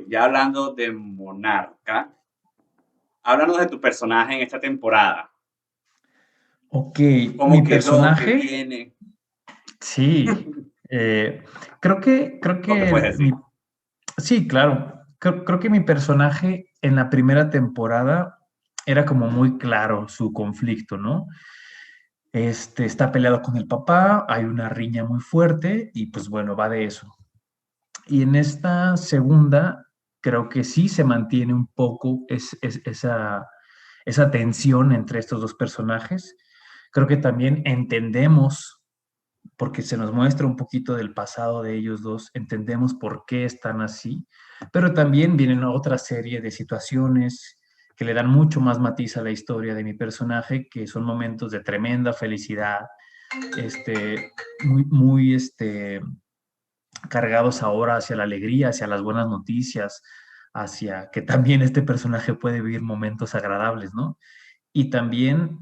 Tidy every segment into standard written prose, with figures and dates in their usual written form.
ya hablando de Monarca, háblanos de tu personaje en esta temporada. Ok, mi ¿Cómo quedó? ¿Qué personaje, viene? sí, eh, creo Lo que que puedes decir. sí, claro, creo que mi personaje en la primera temporada era como muy claro su conflicto, ¿no? Está peleado con el papá, hay una riña muy fuerte y pues bueno, va de eso. Y en esta segunda, creo que sí se mantiene un poco esa tensión entre estos dos personajes. Creo que también entendemos, porque se nos muestra un poquito del pasado de ellos dos, entendemos por qué están así, pero también vienen otra serie de situaciones que le dan mucho más matiz a la historia de mi personaje, que son momentos de tremenda felicidad, muy cargados ahora hacia la alegría, hacia las buenas noticias, hacia que también este personaje puede vivir momentos agradables, ¿no? Y también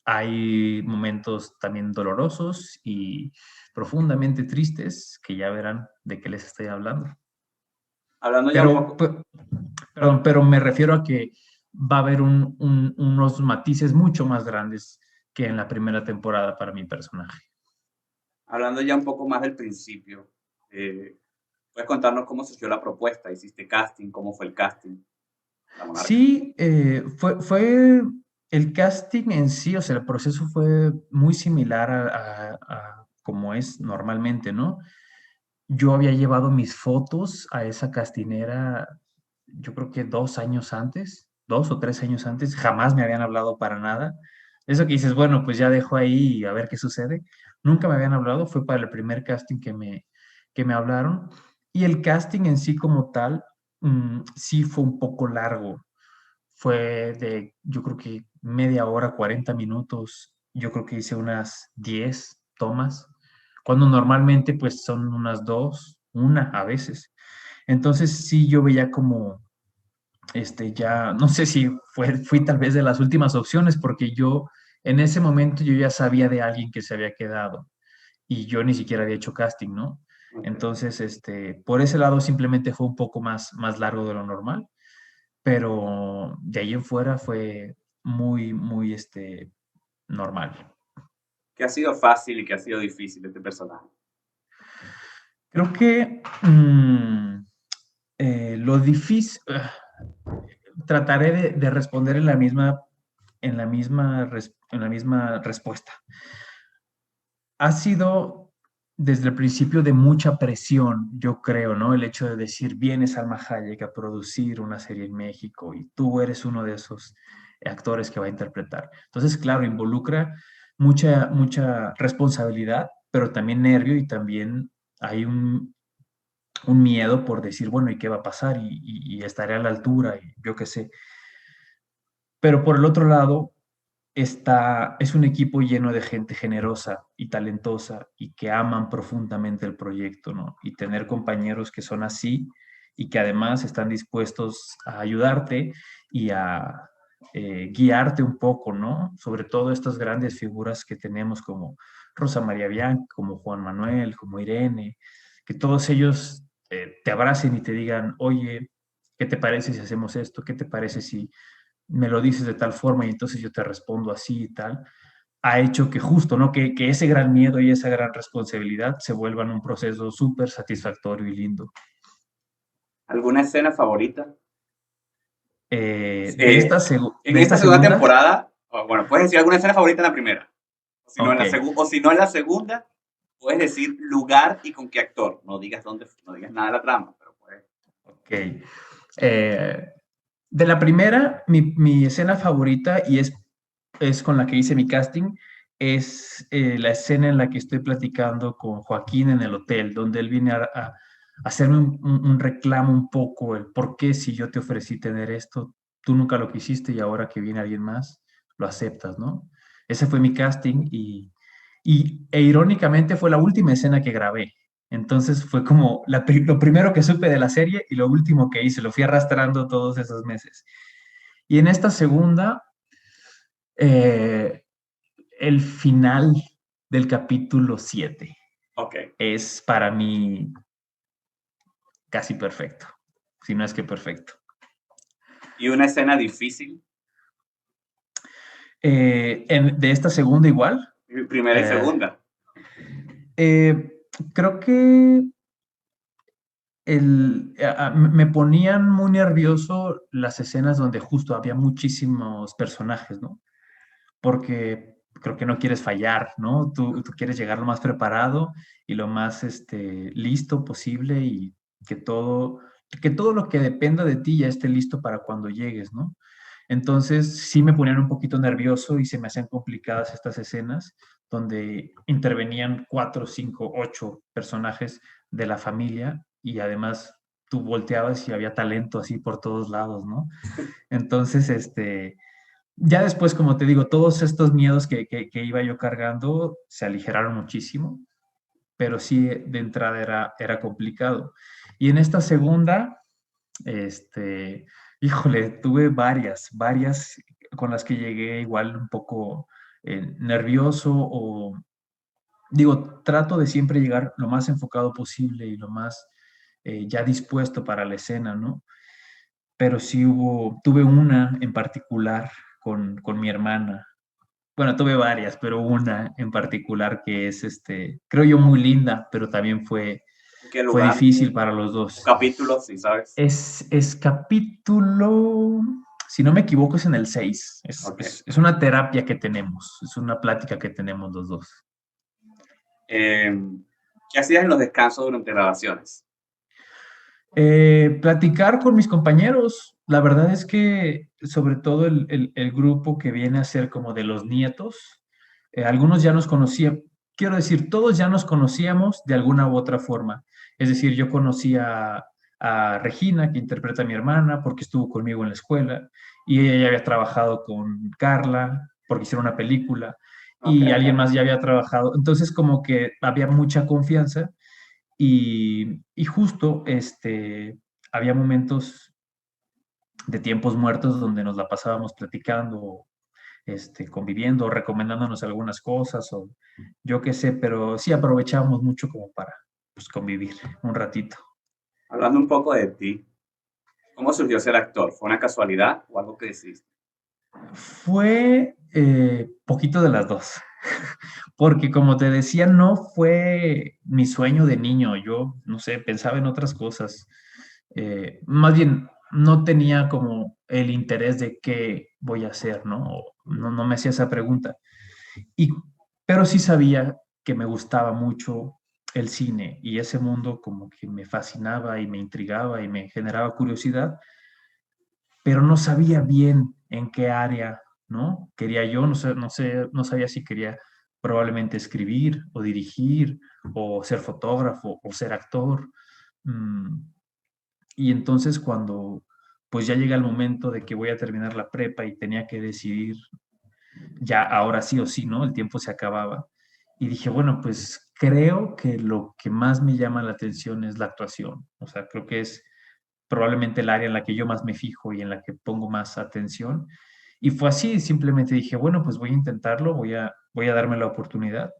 hay momentos también dolorosos y profundamente tristes que ya verán de qué les estoy hablando. Hablando ya un Pero, poco, perdón, pero me refiero a que va a haber unos matices mucho más grandes que en la primera temporada para mi personaje. hablando ya un poco más del principio, ¿puedes contarnos cómo surgió la propuesta? ¿Hiciste casting? ¿Cómo fue el casting? La Monarca. Sí, fue el casting en sí, o sea, el proceso fue muy similar a como es normalmente, ¿no? Yo había llevado mis fotos a esa castinera, yo creo que 2 años antes, 2 o 3 años antes, jamás me habían hablado para nada. Eso que dices, bueno, pues ya dejo ahí a ver qué sucede. Nunca me habían hablado, fue para el primer casting que me hablaron. Y el casting en sí como tal, sí fue un poco largo. Fue de, yo creo que media hora, 40 minutos. Yo creo que hice unas 10 tomas, cuando normalmente pues son unas dos, una a veces. Entonces sí, yo veía como, ya, no sé si fui tal vez de las últimas opciones, porque yo en ese momento yo ya sabía de alguien que se había quedado y yo ni siquiera había hecho casting, ¿no? Ok. Entonces, por ese lado simplemente fue un poco más largo de lo normal, pero de ahí en fuera fue muy, normal. ¿Qué ha sido fácil y qué ha sido difícil de este personaje? Creo que lo difícil, trataré de responder en la misma respuesta. Ha sido desde el principio de mucha presión, yo creo, ¿no? El hecho de decir, vienes Salma Hayek a producir una serie en México y tú eres uno de esos actores que va a interpretar. Entonces, claro, involucra mucha responsabilidad, pero también nervio y también hay un miedo por decir, bueno, ¿y qué va a pasar? Y estaré a la altura y yo qué sé. Pero por el otro lado, es un equipo lleno de gente generosa y talentosa y que aman profundamente el proyecto, ¿no? Y tener compañeros que son así y que además están dispuestos a ayudarte y a guiarte un poco, ¿no? Sobre todo estas grandes figuras que tenemos como Rosa María Bianchi, como Juan Manuel, como Irene, que todos ellos te abracen y te digan, oye, ¿qué te parece si hacemos esto? ¿Qué te parece si me lo dices de tal forma y entonces yo te respondo así y tal? Ha hecho que justo, ¿no? Que ese gran miedo y esa gran responsabilidad se vuelvan un proceso súper satisfactorio y lindo. ¿Alguna escena favorita? De esta, En de esta esta segunda segunda, temporada, o bueno, puedes decir alguna escena favorita en la primera, o si no en ok, la segunda, puedes decir lugar y con qué actor. No digas dónde, no digas nada de la trama, pero puedes. ok. Eh, de la primera, mi escena favorita, y es con la que hice mi casting, es la escena en la que estoy platicando con Joaquín en el hotel, donde él viene a hacerme un reclamo un poco, el por qué si yo te ofrecí tener esto, tú nunca lo quisiste y ahora que viene alguien más, lo aceptas, ¿no? Ese fue mi casting e irónicamente fue la última escena que grabé. Entonces fue como lo primero que supe de la serie y lo último que hice, lo fui arrastrando todos esos meses. Y en esta segunda, eh, el final del capítulo 7 Ok, es para mí casi perfecto, si no es que perfecto. ¿Y una escena difícil? De esta segunda igual, Primera y eh, segunda. creo que me ponían muy nervioso las escenas donde justo había muchísimos personajes, ¿no? Porque creo que no quieres fallar, ¿no? Tú quieres llegar lo más preparado y lo más listo posible y que todo, que todo lo que dependa de ti ya esté listo para cuando llegues, ¿no? Entonces sí me ponían un poquito nervioso y se me hacían complicadas estas escenas donde intervenían 4, 5, 8 personajes de la familia y además tú volteabas y había talento así por todos lados, ¿no? Entonces, ya después, como te digo, todos estos miedos que iba yo cargando se aligeraron muchísimo, pero sí de entrada era complicado. Y en esta segunda, híjole, tuve varias con las que llegué igual un poco nervioso o digo, trato de siempre llegar lo más enfocado posible y lo más ya dispuesto para la escena, ¿no? Pero sí tuve una en particular con mi hermana. Bueno, tuve varias, pero una en particular que es, creo yo, muy linda, pero también ¿En qué fue lugar? difícil para los ¿O dos. capítulo, si sabes? Es capítulo, si no me equivoco, es en el 6. Ok. Es una terapia que tenemos, es una plática que tenemos los dos. ¿Qué hacías en los descansos durante grabaciones? Platicar con mis compañeros. La verdad es que sobre todo el grupo que viene a ser como de los nietos, algunos ya nos conocían, quiero decir, todos ya nos conocíamos de alguna u otra forma. Es decir, yo conocía a Regina, que interpreta a mi hermana, porque estuvo conmigo en la escuela, y ella ya había trabajado con Carla, porque hicieron una película, Ok. y alguien más ya había trabajado. Entonces, como que había mucha confianza y justo había momentos de tiempos muertos donde nos la pasábamos platicando, conviviendo, recomendándonos algunas cosas o yo qué sé, pero sí aprovechábamos mucho como para pues, convivir un ratito. Hablando un poco de ti, ¿cómo surgió ser actor? ¿Fue una casualidad o algo que decidiste? Fue poquito de las dos, porque como te decía, no fue mi sueño de niño, yo, no sé, pensaba en otras cosas. Más bien, no tenía como el interés de qué voy a hacer, ¿no? No me hacía esa pregunta. Y, pero sí sabía que me gustaba mucho el cine y ese mundo como que me fascinaba y me intrigaba y me generaba curiosidad, pero no sabía bien en qué área, ¿no? Quería yo, no sabía si quería probablemente escribir o dirigir o ser fotógrafo o ser actor. Mm, y entonces cuando pues ya llega el momento de que voy a terminar la prepa y tenía que decidir ya ahora sí o sí, ¿no? El tiempo se acababa. Y dije, bueno, pues creo que lo que más me llama la atención es la actuación. O sea, creo que es probablemente el área en la que yo más me fijo y en la que pongo más atención. Y fue así, simplemente dije, bueno, pues voy a intentarlo, voy a darme la oportunidad.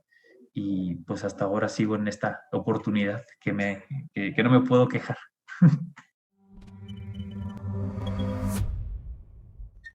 Y pues hasta ahora sigo en esta oportunidad que no me puedo quejar.